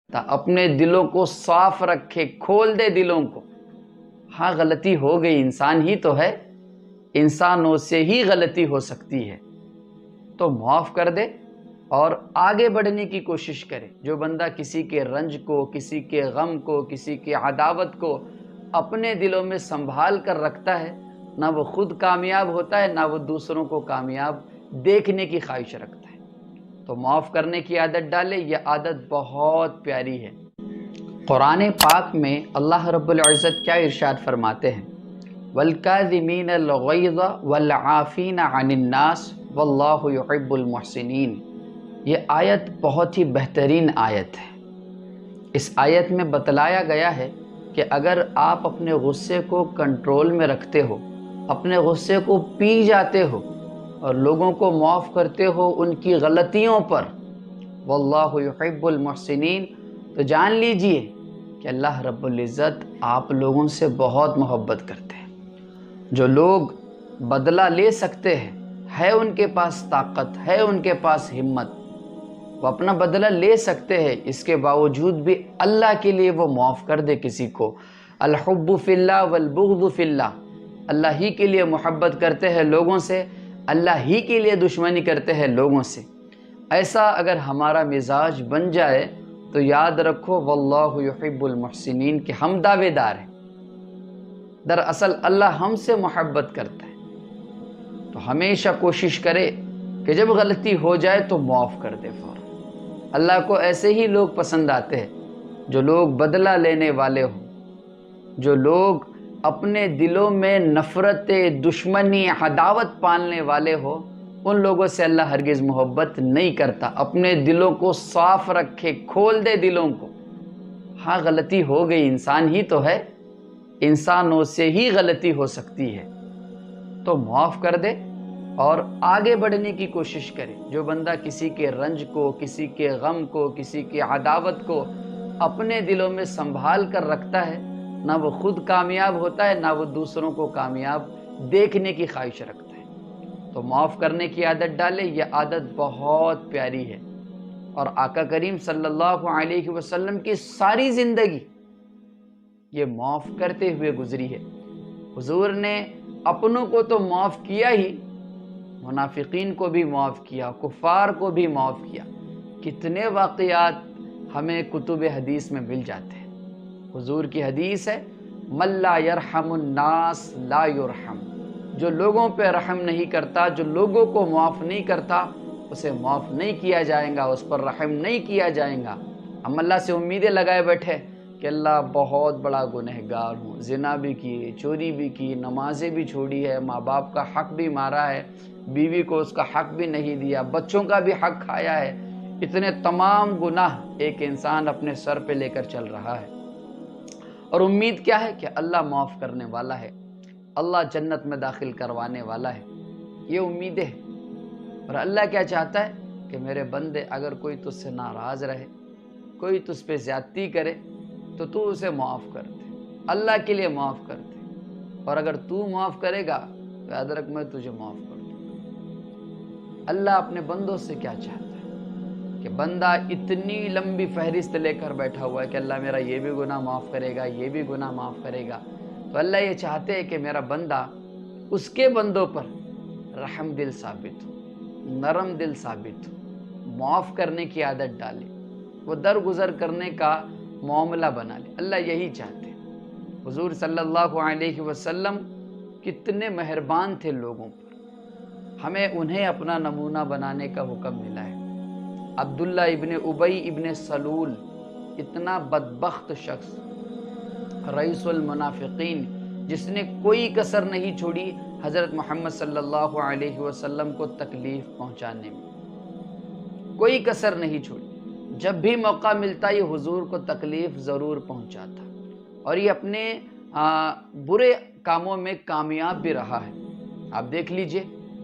اپنے دلوں کو صاف رکھے، کھول دے دلوں کو۔ ہاں غلطی ہو گئی، انسان ہی تو ہے، انسانوں سے ہی غلطی ہو سکتی ہے، تو معاف کر دے اور آگے بڑھنے کی کوشش کرے۔ جو بندہ کسی کے رنج کو، کسی کے غم کو، کسی کی عداوت کو اپنے دلوں میں سنبھال کر رکھتا ہے، نہ وہ خود کامیاب ہوتا ہے، نہ وہ دوسروں کو کامیاب دیکھنے کی خواہش رکھتا ہے۔ تو معاف کرنے کی عادت ڈالے، یہ عادت بہت پیاری ہے۔ قرآن پاک میں اللہ رب العزت کیا ارشاد فرماتے ہیں؟ وَالْكَاظِمِينَ الْغَيْظَ وَالْعَافِينَ عَنِ النَّاسِ وَاللَّهُ يُحِبُّ الْمُحْسِنِينَ۔ یہ آیت بہت ہی بہترین آیت ہے۔ اس آیت میں بتلایا گیا ہے کہ اگر آپ اپنے غصے کو کنٹرول میں رکھتے ہو، اپنے غصے کو پی جاتے ہو اور لوگوں کو معاف کرتے ہو ان کی غلطیوں پر، واللہ یحب المحسنین، تو جان لیجئے کہ اللہ رب العزت آپ لوگوں سے بہت محبت کرتے ہیں۔ جو لوگ بدلہ لے سکتے ہیں، ہے ان کے پاس طاقت، ہے ان کے پاس ہمت، وہ اپنا بدلہ لے سکتے ہیں، اس کے باوجود بھی اللہ کے لیے وہ معاف کر دے کسی کو۔ الحب فی اللہ والبغض فی اللہ، اللہ ہی کے لیے محبت کرتے ہیں لوگوں سے، اللہ ہی کے لیے دشمنی کرتے ہیں لوگوں سے۔ ایسا اگر ہمارا مزاج بن جائے تو یاد رکھو واللہ یحب المحسنین کہ ہم دعوے دار ہیں۔ دراصل اللہ ہم سے محبت کرتا ہے، تو ہمیشہ کوشش کرے کہ جب غلطی ہو جائے تو معاف کر دے فوراً۔ اللہ کو ایسے ہی لوگ پسند آتے ہیں جو لوگ بدلہ لینے والے ہوں، جو لوگ اپنے دلوں میں نفرت، دشمنی، عداوت پالنے والے ہو، ان لوگوں سے اللہ ہرگز محبت نہیں کرتا۔ اپنے دلوں کو صاف رکھے، کھول دے دلوں کو۔ ہاں غلطی ہو گئی، انسان ہی تو ہے، انسانوں سے ہی غلطی ہو سکتی ہے، تو معاف کر دے اور آگے بڑھنے کی کوشش کرے۔ جو بندہ کسی کے رنج کو، کسی کے غم کو، کسی کی عداوت کو اپنے دلوں میں سنبھال کر رکھتا ہے، نہ وہ خود کامیاب ہوتا ہے، نہ وہ دوسروں کو کامیاب دیکھنے کی خواہش رکھتا ہے۔ تو معاف کرنے کی عادت ڈالے، یہ عادت بہت پیاری ہے، اور آقا کریم صلی اللہ علیہ وسلم کی ساری زندگی یہ معاف کرتے ہوئے گزری ہے۔ حضور نے اپنوں کو تو معاف کیا ہی، منافقین کو بھی معاف کیا، کفار کو بھی معاف کیا۔ کتنے واقعات ہمیں کتب حدیث میں مل جاتے ہیں۔ حضور کی حدیث ہے من لا یرحم الناس لا یرحم، جو لوگوں پہ رحم نہیں کرتا، جو لوگوں کو معاف نہیں کرتا، اسے معاف نہیں کیا جائے گا، اس پر رحم نہیں کیا جائے گا۔ ہم اللہ سے امیدیں لگائے بیٹھے کہ اللہ بہت بڑا گنہگار ہوں، زنا بھی کی، چوری بھی کی، نمازیں بھی چھوڑی ہے، ماں باپ کا حق بھی مارا ہے، بیوی کو اس کا حق بھی نہیں دیا، بچوں کا بھی حق کھایا ہے۔ اتنے تمام گناہ ایک انسان اپنے سر پہ لے کر چل رہا ہے، اور امید کیا ہے کہ اللہ معاف کرنے والا ہے، اللہ جنت میں داخل کروانے والا ہے، یہ امیدیں ہیں۔ اور اللہ کیا چاہتا ہے کہ میرے بندے اگر کوئی تجھ سے ناراض رہے، کوئی تجھ پہ زیادتی کرے تو تو اسے معاف کر دے، اللہ کے لیے معاف کر دے، اور اگر تو معاف کرے گا تو یاد رکھ میں تجھے معاف کر دوں گا۔ اللہ اپنے بندوں سے کیا چاہتا ہے کہ بندہ اتنی لمبی فہرست لے کر بیٹھا ہوا ہے کہ اللہ میرا یہ بھی گناہ معاف کرے گا، یہ بھی گناہ معاف کرے گا، تو اللہ یہ چاہتے ہیں کہ میرا بندہ اس کے بندوں پر رحم دل ثابت ہو، نرم دل ثابت ہو، معاف کرنے کی عادت ڈالے، وہ درگزر کرنے کا معاملہ بنا لے۔ اللہ یہی چاہتے ہیں۔ حضور صلی اللہ علیہ وسلم کتنے مہربان تھے لوگوں پر، ہمیں انہیں اپنا نمونہ بنانے کا حکم ملا ہے۔ عبداللہ ابن ابی ابن سلول، اتنا بدبخت شخص، رئیس المنافقین، جس نے کوئی کسر نہیں چھوڑی حضرت محمد صلی اللہ علیہ وسلم کو تکلیف پہنچانے میں، کوئی کسر نہیں چھوڑی۔ جب بھی موقع ملتا یہ حضور کو تکلیف ضرور پہنچاتا، اور یہ اپنے برے کاموں میں کامیاب بھی رہا ہے۔ آپ دیکھ لیجئے،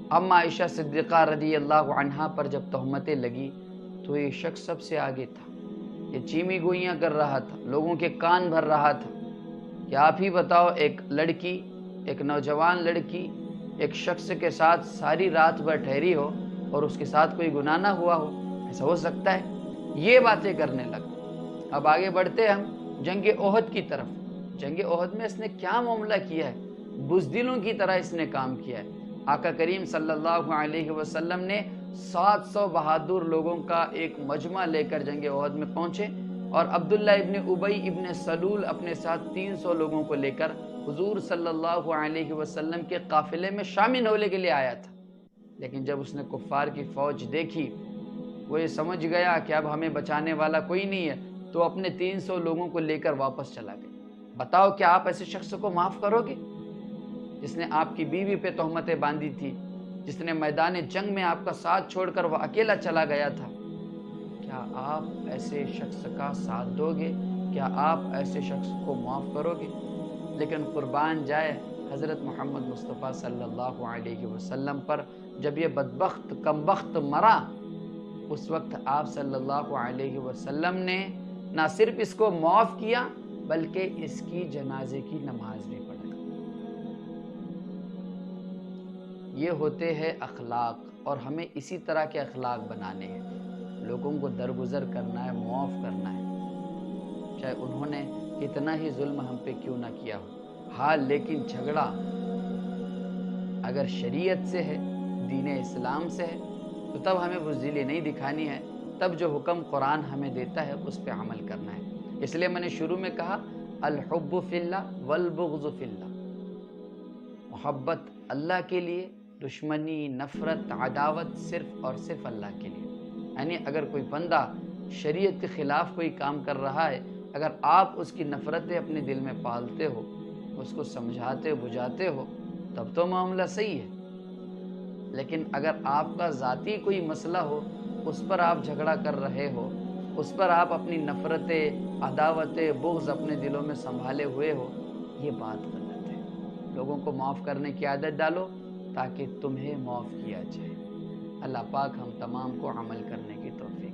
اما عائشہ صدیقہ رضی اللہ عنہا پر جب تہمتیں لگی تو یہ شخص سب سے آگے تھا، یہ چیمی گوئیاں کر رہا تھا، لوگوں کے کان بھر رہا تھا کہ آپ ہی بتاؤ، ایک لڑکی، ایک نوجوان لڑکی ایک شخص کے ساتھ ساری رات بھر ٹھہری ہو اور اس کے ساتھ کوئی گناہ نہ ہوا ہو، ایسا ہو سکتا ہے؟ یہ باتیں کرنے لگا۔ اب آگے بڑھتے ہم جنگ احد کی طرف۔ جنگ احد میں اس نے کیا معاملہ کیا ہے؟ بزدلوں کی طرح اس نے کام کیا ہے۔ آقا کریم صلی اللہ علیہ وسلم نے 700 بہادر لوگوں کا ایک مجمع لے کر جنگ احد میں پہنچے، اور عبداللہ ابن ابی ابن سلول اپنے ساتھ 300 لوگوں کو لے کر حضور صلی اللہ علیہ وسلم کے قافلے میں شامل ہونے کے لیے آیا تھا۔ لیکن جب اس نے کفار کی فوج دیکھی، وہ یہ سمجھ گیا کہ اب ہمیں بچانے والا کوئی نہیں ہے، تو اپنے 300 لوگوں کو لے کر واپس چلا گیا۔ بتاؤ کیا آپ ایسے شخص کو معاف کرو گے جس نے آپ کی بیوی پہ تہمتیں باندھی تھی، جس نے میدان جنگ میں آپ کا ساتھ چھوڑ کر وہ اکیلا چلا گیا تھا؟ کیا آپ ایسے شخص کا ساتھ دو گے؟ کیا آپ ایسے شخص کو معاف کرو گے؟ لیکن قربان جائے حضرت محمد مصطفیٰ صلی اللہ علیہ وسلم پر جب یہ بدبخت کمبخت مرا، اس وقت آپ صلی اللہ علیہ وسلم نے نہ صرف اس کو معاف کیا بلکہ اس کی جنازے کی نماز بھی پڑھائی۔ یہ ہوتے ہیں اخلاق، اور ہمیں اسی طرح کے اخلاق بنانے ہیں۔ لوگوں کو درگزر کرنا ہے، معاف کرنا ہے، چاہے انہوں نے کتنا ہی ظلم ہم پہ کیوں نہ کیا ہو۔ ہاں، لیکن جھگڑا اگر شریعت سے ہے، دین اسلام سے ہے، تو تب ہمیں بزدلی نہیں دکھانی ہے، تب جو حکم قرآن ہمیں دیتا ہے اس پہ عمل کرنا ہے۔ اس لیے میں نے شروع میں کہا الحب فی اللہ والبغض فی اللہ، محبت اللہ کے لیے، دشمنی، نفرت، عداوت صرف اور صرف اللہ کے لیے۔ یعنی اگر کوئی بندہ شریعت کے خلاف کوئی کام کر رہا ہے، اگر آپ اس کی نفرتیں اپنے دل میں پالتے ہو، اس کو سمجھاتے بجھاتے ہو، تب تو معاملہ صحیح ہے۔ لیکن اگر آپ کا ذاتی کوئی مسئلہ ہو، اس پر آپ جھگڑا کر رہے ہو، اس پر آپ اپنی نفرتیں، عداوتیں، بغض اپنے دلوں میں سنبھالے ہوئے ہو، یہ بات غلط ہے۔ لوگوں کو معاف کرنے کی عادت ڈالو تاکہ تمہیں معاف کیا جائے۔ اللہ پاک ہم تمام کو عمل کرنے کی توفیق